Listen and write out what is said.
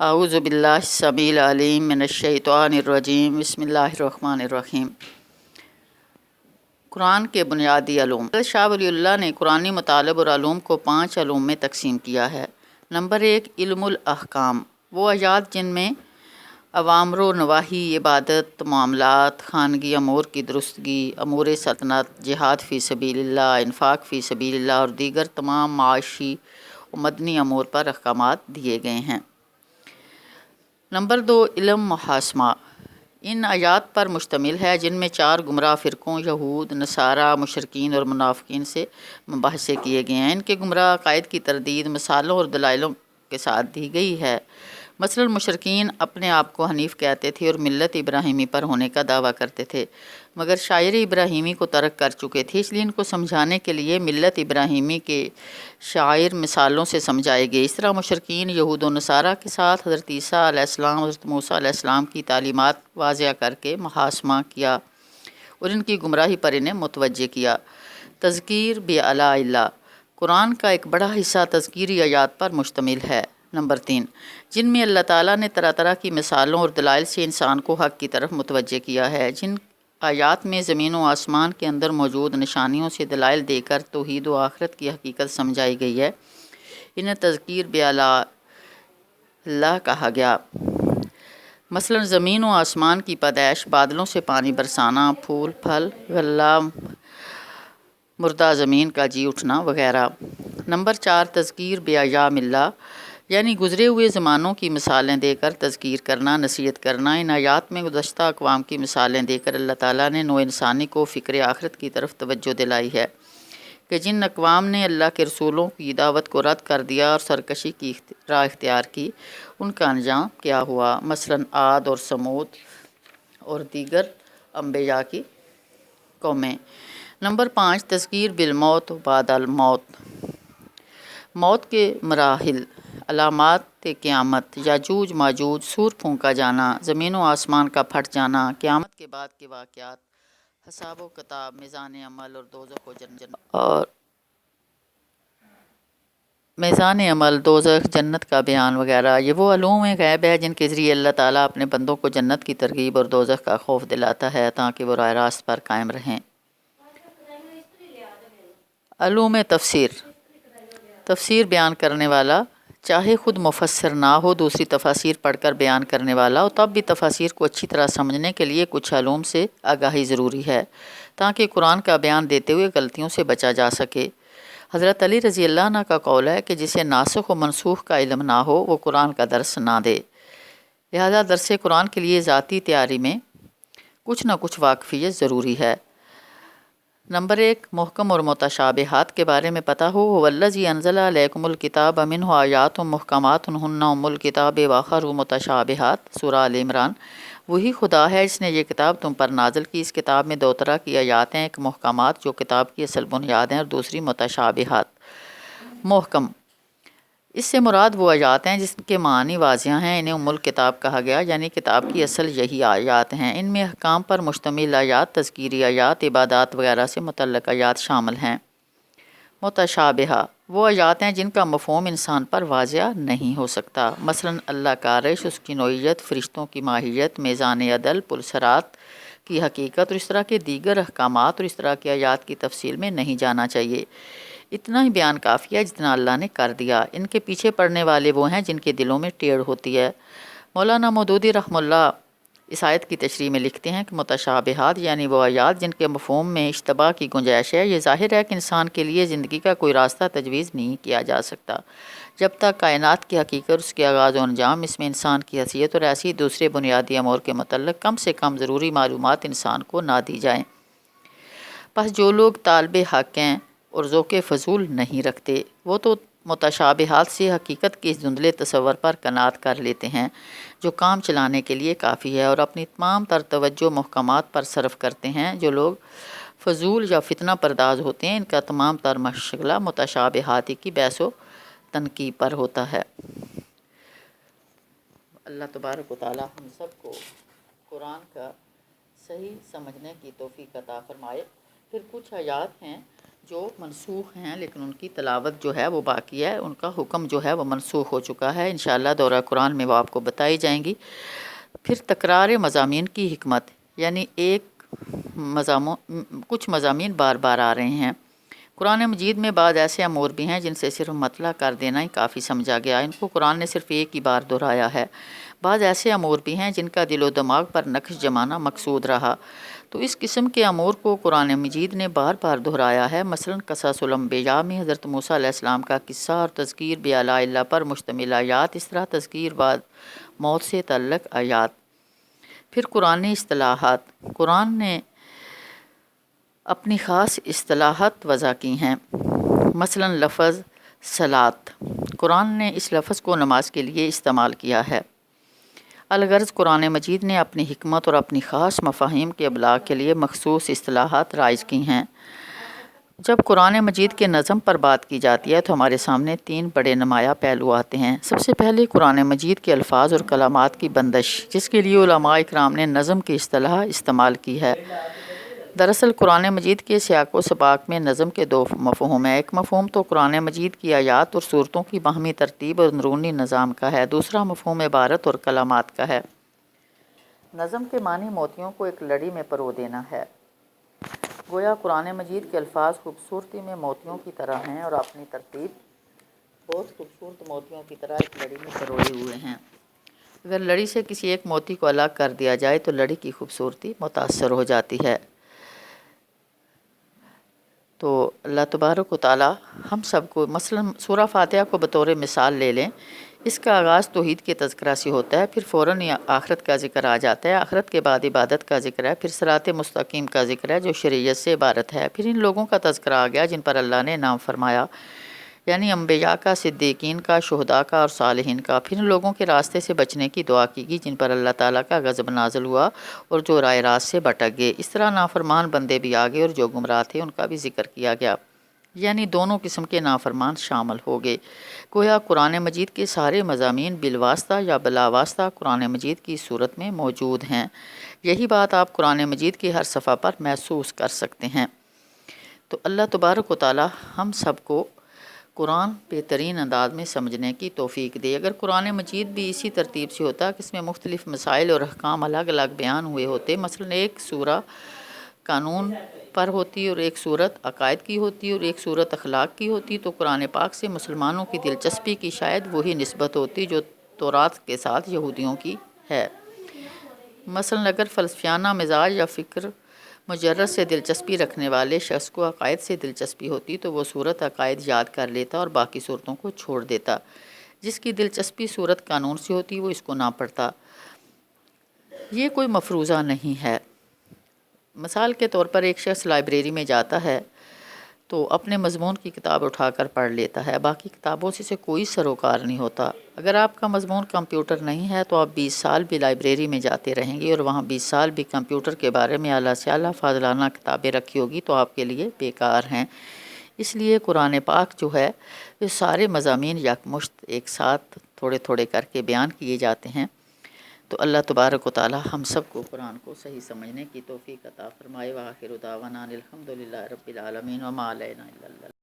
اعوذ باللہ السمیع العلیم من الشیطان الرجیم بسم اللہ الرحمن الرحیم۔ قرآن کے بنیادی علوم۔ حضرت شاہ ولی اللہ نے قرآنی مطالب اور علوم کو 5 علوم میں تقسیم کیا ہے۔ نمبر 1، علم الاحکام، وہ آیات جن میں اوامر و نواہی، عبادت، معاملات، خانگی امور کی درستگی، امور سلطنت، جہاد فی سبیل اللہ، انفاق فی سبیل اللہ اور دیگر تمام معاشی و مدنی امور پر احکامات دیے گئے ہیں۔ نمبر 2، علم محاسمہ، ان آیات پر مشتمل ہے جن میں 4 گمراہ فرقوں یہود، نصارہ، مشرکین اور منافقین سے مباحثے کیے گئے ہیں۔ ان کے گمراہ عقائد کی تردید مثالوں اور دلائلوں کے ساتھ دی گئی ہے۔ مثلاً مشرکین اپنے آپ کو حنیف کہتے تھے اور ملت ابراہیمی پر ہونے کا دعویٰ کرتے تھے، مگر شاعر ابراہیمی کو ترک کر چکے تھے، اس لیے ان کو سمجھانے کے لیے ملت ابراہیمی کے شاعر مثالوں سے سمجھائے گئے۔ اس طرح مشرکین یہود و نصارہ کے ساتھ حضرت عیسیٰ علیہ السلام، حضرت موسیٰ علیہ السلام کی تعلیمات واضح کر کے محاسمہ کیا اور ان کی گمراہی پر انہیں متوجہ کیا۔ تذکیر بآلاء اللہ، قرآن کا ایک بڑا حصہ تذکیری آیات پر مشتمل ہے۔ نمبر 3، جن میں اللہ تعالیٰ نے طرح طرح کی مثالوں اور دلائل سے انسان کو حق کی طرف متوجہ کیا ہے۔ جن آیات میں زمین و آسمان کے اندر موجود نشانیوں سے دلائل دے کر توحید و آخرت کی حقیقت سمجھائی گئی ہے، انہیں تذکیر بآلاء اللہ کہا گیا۔ مثلاً زمین و آسمان کی پیدائش، بادلوں سے پانی برسانا، پھول پھل، غلہ، مردہ زمین کا جی اٹھنا وغیرہ۔ نمبر 4، تذکیر بایام اللہ، یعنی گزرے ہوئے زمانوں کی مثالیں دے کر تذکیر کرنا، نصیحت کرنا۔ ان آیات میں گزشتہ اقوام کی مثالیں دے کر اللہ تعالیٰ نے نوع انسانی کو فکر آخرت کی طرف توجہ دلائی ہے کہ جن اقوام نے اللہ کے رسولوں کی دعوت کو رد کر دیا اور سرکشی کی راہ اختیار کی، ان کا انجام کیا ہوا۔ مثلاً عاد اور ثمود اور دیگر انبیاء کی قومیں۔ نمبر 5، تذکیر بالموت و بعد الموت، موت کے مراحل، علامات قیامت، یاجوج ماجوج، سور پھونکا جانا، زمین و آسمان کا پھٹ جانا، قیامت کے بعد کے واقعات، حساب و کتاب، میزان عمل اور دوزخ و میزان عمل، دوزخ، جنت کا بیان وغیرہ۔ یہ وہ علوم غیب ہے جن کے ذریعے اللہ تعالیٰ اپنے بندوں کو جنت کی ترغیب اور دوزخ کا خوف دلاتا ہے تاکہ وہ راہ راست پر قائم رہیں۔ علوم تفسیر، تفسیر بیان کرنے والا چاہے خود مفسر نہ ہو، دوسری تفاسیر پڑھ کر بیان کرنے والا ہو، تب بھی تفاسیر کو اچھی طرح سمجھنے کے لیے کچھ علوم سے آگاہی ضروری ہے تاکہ قرآن کا بیان دیتے ہوئے غلطیوں سے بچا جا سکے۔ حضرت علی رضی اللہ عنہ کا قول ہے کہ جسے ناسخ و منسوخ کا علم نہ ہو وہ قرآن کا درس نہ دے، لہذا درس قرآن کے لیے ذاتی تیاری میں کچھ نہ کچھ واقفیت ضروری ہے۔ نمبر 1، محکم اور متشابہات کے بارے میں پتہ ہو۔ والذی انزل علیکم الکتاب منہ آیات محکمات ہن ام الکتاب واخر متشابہات، سورہ آل عمران۔ وہی خدا ہے جس نے یہ کتاب تم پر نازل کی۔ اس کتاب میں 2 طرح کی آیات ہیں، ایک محکمات جو کتاب کی اصل بنیاد ہیں اور دوسری متشابہات۔ محکم، اس سے مراد وہ آیات ہیں جس کے معنی واضح ہیں، انہیں ام الکتاب کہا گیا، یعنی کتاب کی اصل یہی آیات ہیں۔ ان میں احکام پر مشتمل آیات، تذکیری آیات، عبادات وغیرہ سے متعلق آیات شامل ہیں۔ متشابہہ، وہ آیات ہیں جن کا مفہوم انسان پر واضح نہیں ہو سکتا، مثلاً اللہ کا عرش، اس کی نوعیت، فرشتوں کی ماہیت، میزان عدل، پل صراط کی حقیقت اور اس طرح کے دیگر احکامات، اور اس طرح کی آیات کی تفصیل میں نہیں جانا چاہیے۔ اتنا ہی بیان کافی ہے جتنا اللہ نے کر دیا۔ ان کے پیچھے پڑنے والے وہ ہیں جن کے دلوں میں ٹیڑھ ہوتی ہے۔ مولانا مودودی رحمہ اللہ اس آیت کی تشریح میں لکھتے ہیں کہ متشابہات یعنی وہ آیات جن کے مفہوم میں اشتباہ کی گنجائش ہے۔ یہ ظاہر ہے کہ انسان کے لیے زندگی کا کوئی راستہ تجویز نہیں کیا جا سکتا جب تک کائنات کی حقیقت، اس کے آغاز و انجام، اس میں انسان کی حیثیت اور ایسی دوسرے بنیادی امور کے متعلق کم سے کم ضروری معلومات انسان کو نہ دی جائیں۔ بس جو لوگ طالب حق ہیں اور ذوق فضول نہیں رکھتے، وہ تو متشابہات سے حقیقت کے اس دھندلے تصور پر قناعت کر لیتے ہیں جو کام چلانے کے لیے کافی ہے، اور اپنی تمام تر توجہ محکمات پر صرف کرتے ہیں۔ جو لوگ فضول یا فتنہ پرداز ہوتے ہیں، ان کا تمام تر مشغلہ متشابہات کی بحث و تنقیب پر ہوتا ہے۔ اللہ تبارک و تعالی ہم سب کو قرآن کا صحیح سمجھنے کی توفیق عطا فرمائے۔ پھر کچھ آیات ہیں جو منسوخ ہیں لیکن ان کی تلاوت جو ہے وہ باقی ہے، ان کا حکم جو ہے وہ منسوخ ہو چکا ہے، انشاءاللہ دورہ قرآن میں وہ آپ کو بتائی جائیں گی۔ پھر تکرار مضامین کی حکمت، یعنی کچھ مضامین بار بار آ رہے ہیں۔ قرآن مجید میں بعض ایسے امور بھی ہیں جن سے صرف مطلع کر دینا ہی کافی سمجھا گیا، ان کو قرآن نے صرف ایک ہی بار دہرایا ہے۔ بعض ایسے امور بھی ہیں جن کا دل و دماغ پر نقش جمانا مقصود رہا، تو اس قسم کے امور کو قرآن مجید نے بار بار دہرایا ہے۔ مثلا قصص الانبیاء میں حضرت موسیٰ علیہ السلام کا قصہ اور تذکیر بآلاء اللہ پر مشتمل آیات، اس طرح تذکیر بعد موت سے تعلق آیات۔ پھر قرآن اصطلاحات، قرآن نے اپنی خاص اصطلاحات وضع کی ہیں۔ مثلا لفظ صلاۃ، قرآن نے اس لفظ کو نماز کے لیے استعمال کیا ہے۔ الغرض قرآن مجید نے اپنی حکمت اور اپنی خاص مفاہیم کے ابلاغ کے لیے مخصوص اصطلاحات رائج کی ہیں۔ جب قرآن مجید کے نظم پر بات کی جاتی ہے تو ہمارے سامنے 3 بڑے نمایاں پہلو آتے ہیں۔ سب سے پہلے قرآن مجید کے الفاظ اور کلمات کی بندش، جس کے لیے علماء اکرام نے نظم کی اصطلاح استعمال کی ہے۔ دراصل قرآن مجید کے سیاق و سباق میں نظم کے 2 مفہوم ہیں۔ ایک مفہوم تو قرآن مجید کی آیات اور صورتوں کی باہمی ترتیب اور اندرونی نظام کا ہے، دوسرا مفہوم عبارت اور کلمات کا ہے۔ نظم کے معنی موتیوں کو ایک لڑی میں پرو دینا ہے۔ گویا قرآن مجید کے الفاظ خوبصورتی میں موتیوں کی طرح ہیں اور اپنی ترتیب بہت خوبصورت موتیوں کی طرح ایک لڑی میں پروئے ہوئے ہیں۔ اگر لڑی سے کسی ایک موتی کو الگ کر دیا جائے تو لڑی کی خوبصورتی متاثر ہو جاتی ہے۔ تو اللہ تبارک و تعالی ہم سب کو، مثلا سورہ فاتحہ کو بطور مثال لے لیں، اس کا آغاز توحید کے تذکرہ سے ہوتا ہے، پھر فوراً آخرت کا ذکر آ جاتا ہے، آخرت کے بعد عبادت کا ذکر ہے، پھر صراط مستقیم کا ذکر ہے جو شریعت سے عبارت ہے، پھر ان لوگوں کا تذکرہ آ گیا جن پر اللہ نے انعام فرمایا، یعنی انبیاء کا، صدیقین کا، شہداء کا اور صالحین کا۔ پھر ان لوگوں کے راستے سے بچنے کی دعا کی گئی جن پر اللہ تعالیٰ کا غضب نازل ہوا اور جو راہ راست سے بھٹک گئے۔ اس طرح نافرمان بندے بھی آ گئے اور جو گمراہ تھے ان کا بھی ذکر کیا گیا، یعنی دونوں قسم کے نافرمان شامل ہو گئے۔ گویا قرآن مجید کے سارے مضامین بالواسطہ یا بلا واسطہ قرآن مجید کی صورت میں موجود ہیں۔ یہی بات آپ قرآن مجید کی ہر صفحہ پر محسوس کر سکتے ہیں۔ تو اللہ تبارک و تعالی ہم سب کو قرآن بہترین انداز میں سمجھنے کی توفیق دے۔ اگر قرآن مجید بھی اسی ترتیب سے ہوتا کہ اس میں مختلف مسائل اور احکام الگ الگ بیان ہوئے ہوتے، مثلا ایک سورہ قانون پر ہوتی اور ایک صورت عقائد کی ہوتی اور ایک صورت اخلاق کی ہوتی، تو قرآن پاک سے مسلمانوں کی دلچسپی کی شاید وہی نسبت ہوتی جو تورات کے ساتھ یہودیوں کی ہے۔ مثلا اگر فلسفیانہ مزاج یا فکر مجرد سے دلچسپی رکھنے والے شخص کو عقائد سے دلچسپی ہوتی تو وہ صورت عقائد یاد کر لیتا اور باقی صورتوں کو چھوڑ دیتا۔ جس کی دلچسپی صورت قانون سے ہوتی وہ اس کو نہ پڑھتا۔ یہ کوئی مفروضہ نہیں ہے۔ مثال کے طور پر ایک شخص لائبریری میں جاتا ہے تو اپنے مضمون کی کتاب اٹھا کر پڑھ لیتا ہے، باقی کتابوں سے اسے کوئی سروکار نہیں ہوتا۔ اگر آپ کا مضمون کمپیوٹر نہیں ہے تو آپ 20 سال بھی لائبریری میں جاتے رہیں گے اور وہاں 20 سال بھی کمپیوٹر کے بارے میں اعلیٰ سے اعلیٰ فاضلانہ کتابیں رکھی ہوگی تو آپ کے لیے بیکار ہیں۔ اس لیے قرآن پاک جو ہے وہ سارے مضامین یکمشت ایک ساتھ تھوڑے تھوڑے کر کے بیان کیے جاتے ہیں۔ تو اللہ تبارک و تعالی ہم سب کو قرآن کو صحیح سمجھنے کی توفیق عطا فرمائے۔ وآخر دعوانا الحمدللہ رب العالمین وما علینا الا البلاغ۔